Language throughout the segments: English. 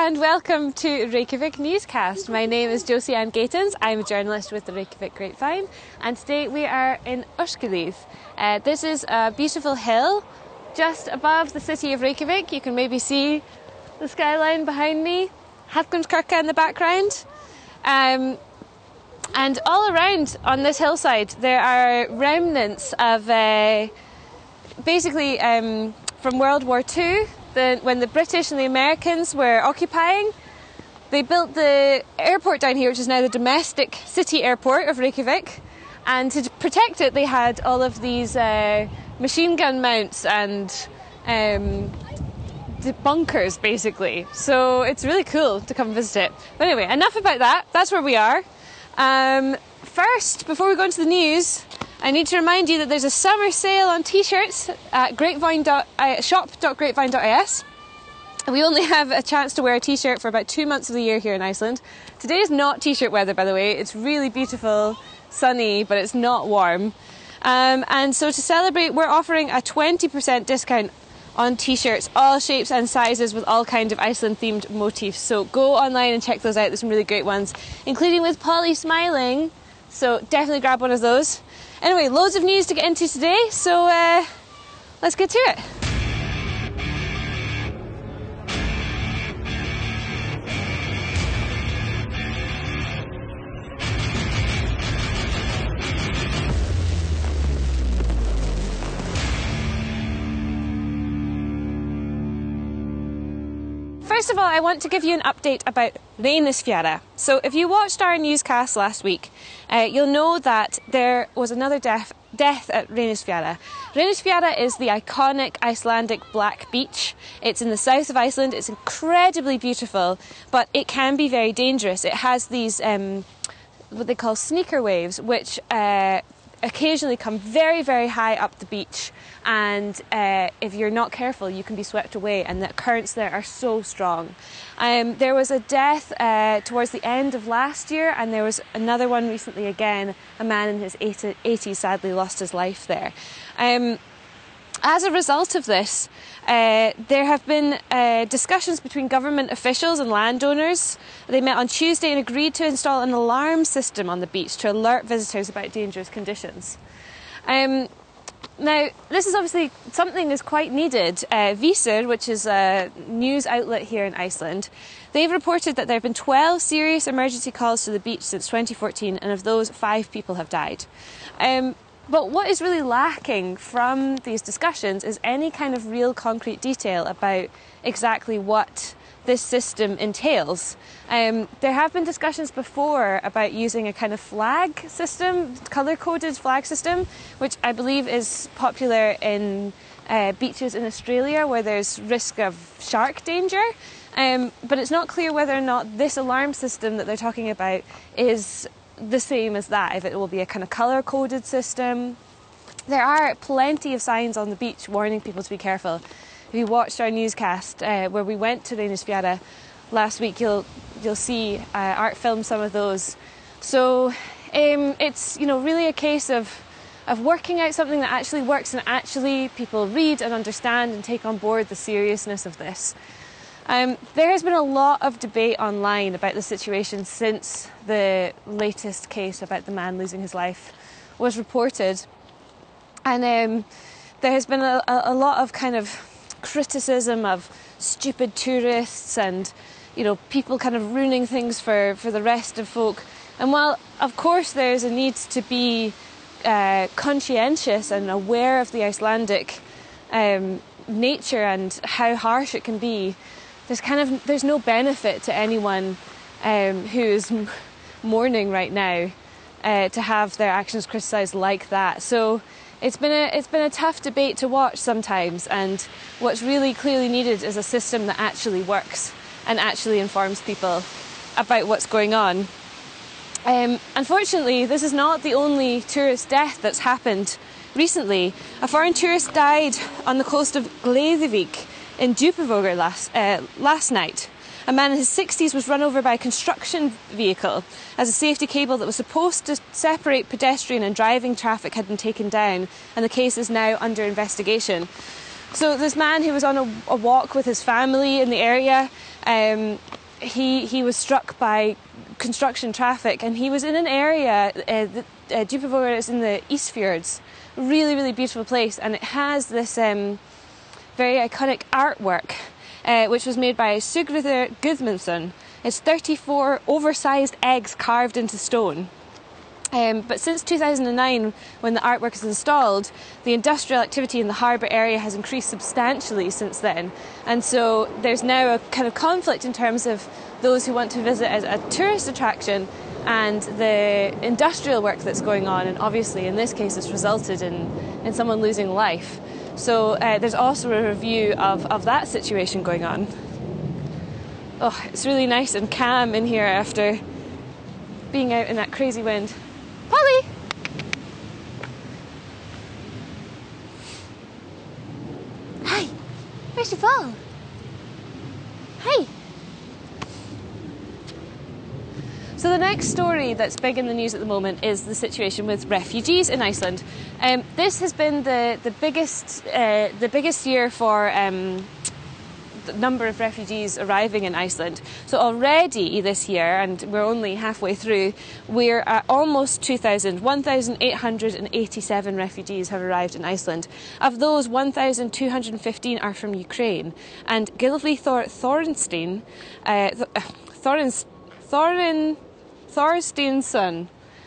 and welcome to Reykjavík Newscast. My name is Josie Anne Gaitens. I'm a journalist with the Reykjavík Grapevine, and today we are in Öskjuhlíð. This is a beautiful hill just above the city of Reykjavík. You can maybe see the skyline behind me, Hafnarfjörður in the background. And all around on this hillside there are remnants of basically from World War II. When the British and the Americans were occupying, they built the airport down here, which is now the domestic city airport of Reykjavík. And to protect it, they had all of these machine gun mounts and bunkers, basically. So it's really cool to come visit it. But anyway, enough about that. That's where we are. First, before we go into the news, I need to remind you that there's a summer sale on t-shirts at shop.grapevine.is. We only have a chance to wear a t-shirt for about 2 months of the year here in Iceland. Today is not t-shirt weather, by the way. It's really beautiful, sunny, but it's not warm. And so to celebrate, we're offering a 20% discount on t-shirts, all shapes and sizes, with all kinds of Iceland-themed motifs. So go online and check those out. There's some really great ones, including with Polly smiling. So definitely grab one of those. Anyway, loads of news to get into today, so let's get to it. First of all, I want to give you an update about Reynisfjara. So if you watched our newscast last week, you'll know that there was another death at Reynisfjara. Reynisfjara is the iconic Icelandic black beach. It's in the south of Iceland. It's incredibly beautiful, but it can be very dangerous. It has these what they call sneaker waves, which occasionally come very, very high up the beach, and if you're not careful you can be swept away, and the currents there are so strong. There was a death towards the end of last year, and there was another one recently again. A man in his 80s sadly lost his life there. As a result of this, there have been discussions between government officials and landowners. They met on Tuesday and agreed to install an alarm system on the beach to alert visitors about dangerous conditions. Now, this is obviously something that's quite needed. Vísir, which is a news outlet here in Iceland, they've reported that there have been 12 serious emergency calls to the beach since 2014, and of those, 5 people have died. But what is really lacking from these discussions is any kind of real concrete detail about exactly what this system entails. There have been discussions before about using a kind of flag system, colour-coded flag system, which I believe is popular in beaches in Australia where there's risk of shark danger. But it's not clear whether or not this alarm system that they're talking about is the same as that, if it will be a kind of colour-coded system. There are plenty of signs on the beach warning people to be careful. If you watched our newscast where we went to Reynisfjara last week, you'll see Art filmed some of those. So it's really a case of working out something that actually works and actually people read and understand and take on board the seriousness of this. There has been a lot of debate online about the situation since the latest case about the man losing his life was reported, and there has been a lot of kind of criticism of stupid tourists and people kind of ruining things for the rest of folk. And while of course there's a need to be conscientious and aware of the Icelandic nature and how harsh it can be, there's no benefit to anyone who is mourning right now to have their actions criticised like that. So it's been a tough debate to watch sometimes, and what's really clearly needed is a system that actually works and actually informs people about what's going on. Unfortunately, this is not the only tourist death that's happened recently. A foreign tourist died on the coast of Reykjavík in Djúpivogur last night. A man in his 60s was run over by a construction vehicle as a safety cable that was supposed to separate pedestrian and driving traffic had been taken down, and the case is now under investigation. So this man who was on a walk with his family in the area, he was struck by construction traffic, and he was in an area, Djúpivogur is in the Eastfjords, really, really beautiful place, and it has this very iconic artwork, which was made by Sigurður Guðmundsson. It's 34 oversized eggs carved into stone. But since 2009, when the artwork is installed, the industrial activity in the harbour area has increased substantially since then. And so there's now a kind of conflict in terms of those who want to visit as a tourist attraction and the industrial work that's going on. And obviously, in this case, it's resulted in someone losing life. So there's also a review of that situation going on. Oh, it's really nice and calm in here after being out in that crazy wind. Polly! Hi! Where's your ball? Hi! So the next story that's big in the news at the moment is the situation with refugees in Iceland. This has been the biggest year for the number of refugees arriving in Iceland. So already this year, and we're only halfway through, we're at almost 2,000. 1,887 refugees have arrived in Iceland. Of those, 1,215 are from Ukraine. And Gylfi Thorsteinsson,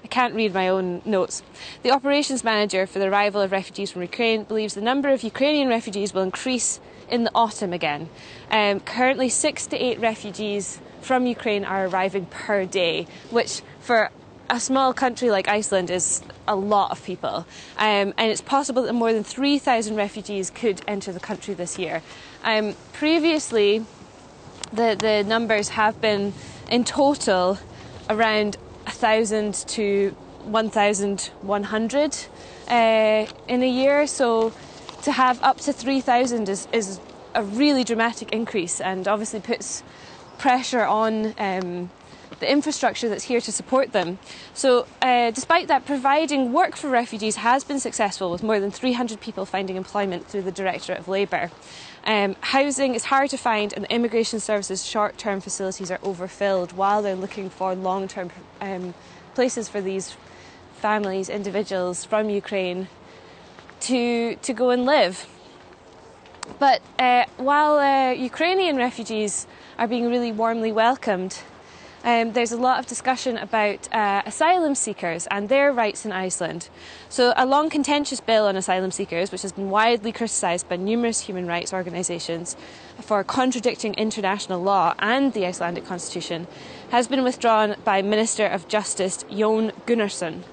I can't read my own notes. The operations manager for the arrival of refugees from Ukraine believes the number of Ukrainian refugees will increase in the autumn again. Currently 6 to 8 refugees from Ukraine are arriving per day, which for a small country like Iceland is a lot of people. And it's possible that more than 3,000 refugees could enter the country this year. Previously, the numbers have been in total around 1,000 to 1,100 in a year. So to have up to 3,000 is a really dramatic increase, and obviously puts pressure on the infrastructure that's here to support them. So despite that, providing work for refugees has been successful, with more than 300 people finding employment through the Directorate of Labour. Housing is hard to find, and the Immigration Services short-term facilities are overfilled while they're looking for long-term places for these families, individuals from Ukraine to go and live. But while Ukrainian refugees are being really warmly welcomed, there's a lot of discussion about asylum seekers and their rights in Iceland. So a long contentious bill on asylum seekers, which has been widely criticised by numerous human rights organisations for contradicting international law and the Icelandic constitution, has been withdrawn by Minister of Justice Jón Gunnarsson.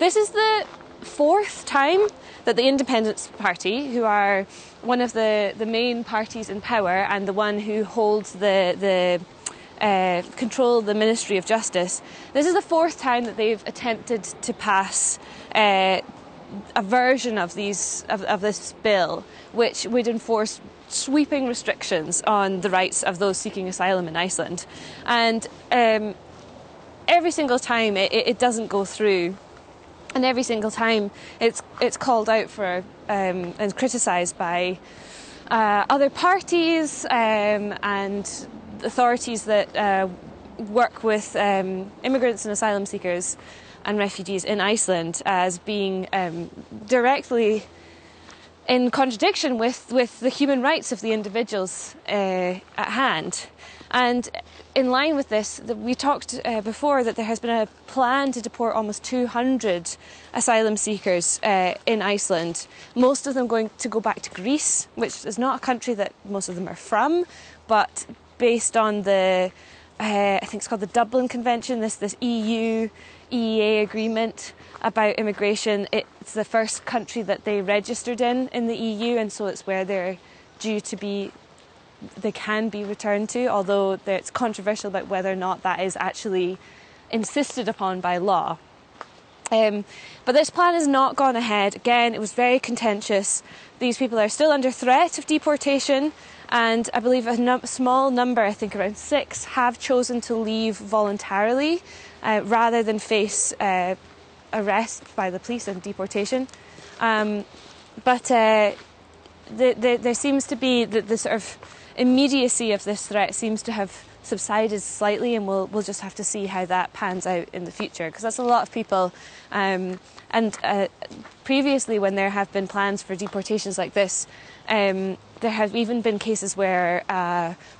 This is the fourth time that the Independence Party, who are one of the main parties in power and the one who holds control the Ministry of Justice, this is the fourth time that they've attempted to pass a version of this bill, which would enforce sweeping restrictions on the rights of those seeking asylum in Iceland. And every single time it doesn't go through. And every single time it's called out for and criticised by other parties and authorities that work with immigrants and asylum seekers and refugees in Iceland as being directly in contradiction with the human rights of the individuals at hand. And in line with this, we talked before that there has been a plan to deport almost 200 asylum seekers in Iceland, most of them going to go back to Greece, which is not a country that most of them are from, but based on the, I think it's called the Dublin Convention, this EU-EEA agreement about immigration. It's the first country that they registered in the EU, and so it's where they're due to be, they can be returned to, although it's controversial about whether or not that is actually insisted upon by law. But this plan has not gone ahead. Again, it was very contentious. These people are still under threat of deportation, and I believe a small number, I think around 6, have chosen to leave voluntarily rather than face arrest by the police and deportation. But there seems to be the sort of immediacy of this threat seems to have subsided slightly, and we'll just have to see how that pans out in the future, because that's a lot of people. And previously, when there have been plans for deportations like this, there have even been cases where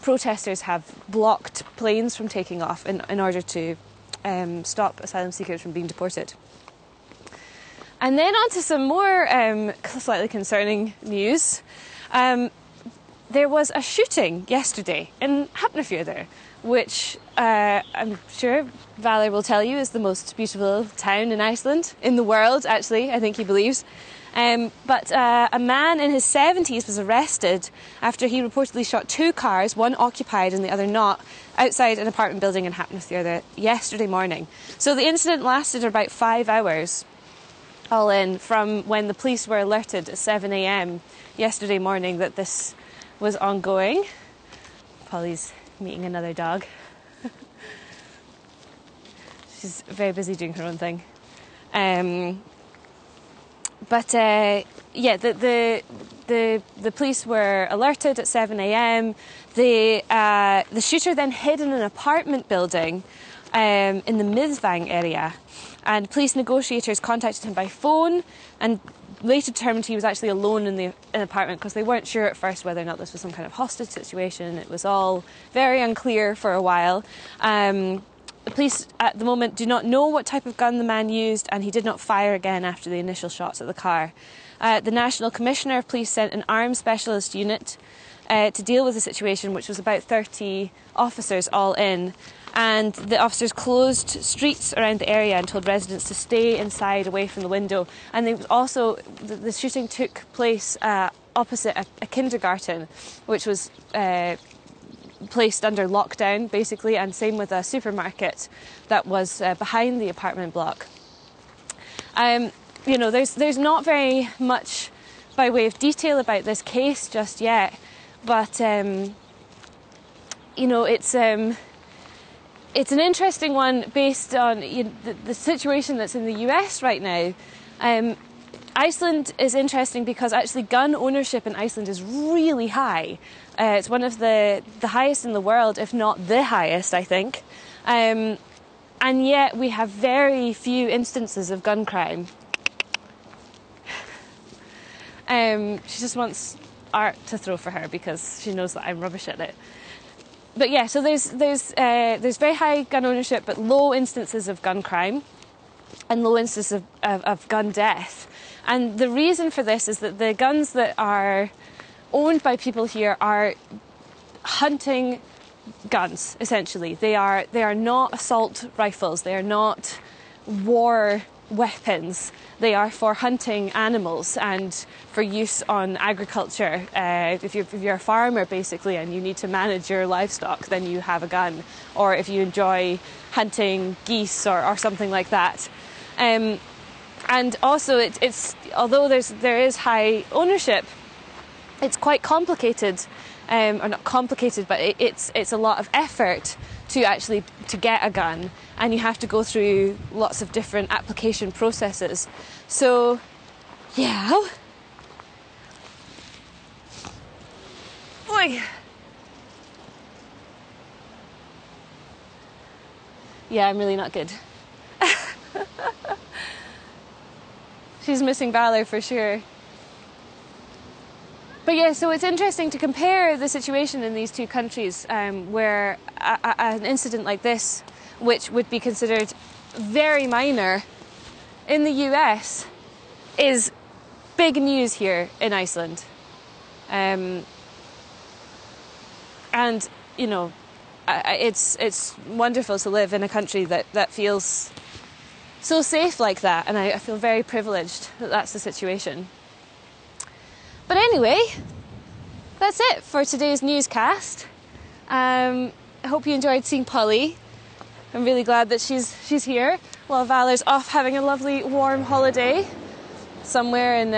protesters have blocked planes from taking off in order to stop asylum seekers from being deported. And then on to some more slightly concerning news. There was a shooting yesterday in Hafnarfjörður, which I'm sure Valor will tell you is the most beautiful town in Iceland, in the world, actually, I think he believes. But a man in his 70s was arrested after he reportedly shot 2 cars, one occupied and the other not, outside an apartment building in Hafnarfjörður yesterday morning. So the incident lasted about 5 hours, all in, from when the police were alerted at 7 a.m. yesterday morning that this was ongoing. Polly's meeting another dog. She's very busy doing her own thing. The police were alerted at 7 a.m. The shooter then hid in an apartment building in the Miðvang area, and police negotiators contacted him by phone and later determined he was actually alone in the apartment, because they weren't sure at first whether or not this was some kind of hostage situation. It was all very unclear for a while. The police at the moment do not know what type of gun the man used, and he did not fire again after the initial shots at the car. The National Commissioner of Police sent an armed specialist unit to deal with the situation, which was about 30 officers all in. And the officers closed streets around the area and told residents to stay inside, away from the window. And they also, the shooting took place opposite a kindergarten, which was placed under lockdown, basically, and same with a supermarket that was behind the apartment block. There's not very much by way of detail about this case just yet, but it's an interesting one based on the situation that's in the US right now. Iceland is interesting because actually gun ownership in Iceland is really high. It's one of the highest in the world, if not the highest, I think. And yet we have very few instances of gun crime. She just wants art to throw for her because she knows that I'm rubbish at it. But yeah, so there's very high gun ownership, but low instances of gun crime and low instances of gun death. And the reason for this is that the guns that are owned by people here are hunting guns, essentially. They are not assault rifles. They are not war weapons. They are for hunting animals and for use on agriculture. If you're a farmer, basically, and you need to manage your livestock, then you have a gun. Or if you enjoy hunting geese or something like that. And also, it's although there is high ownership, it's quite complicated, or not complicated, but it's a lot of effort to get a gun, and you have to go through lots of different application processes. So, yeah. Oy. Yeah, I'm really not good. She's missing Valor for sure. But yeah, so it's interesting to compare the situation in these two countries, where an incident like this, which would be considered very minor in the US, is big news here in Iceland. And it's wonderful to live in a country that feels so safe like that, and I feel very privileged that that's the situation. But anyway, that's it for today's newscast. I hope you enjoyed seeing Polly. I'm really glad that she's here while Valor's off having a lovely warm holiday somewhere in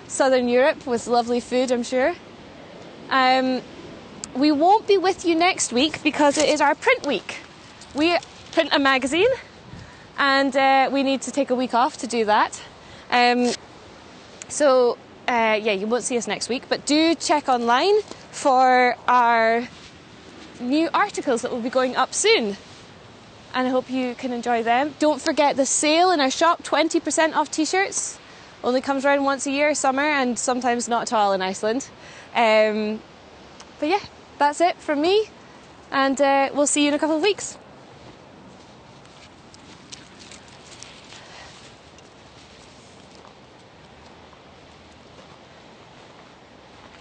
southern Europe with lovely food, I'm sure. We won't be with you next week because it is our print week. We print a magazine, and we need to take a week off to do that. So yeah, you won't see us next week, but do check online for our new articles that will be going up soon. And I hope you can enjoy them. Don't forget the sale in our shop, 20% off t-shirts. Only comes around once a year, summer, and sometimes not at all in Iceland. But yeah, that's it from me, and we'll see you in a couple of weeks.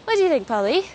What do you think, Polly?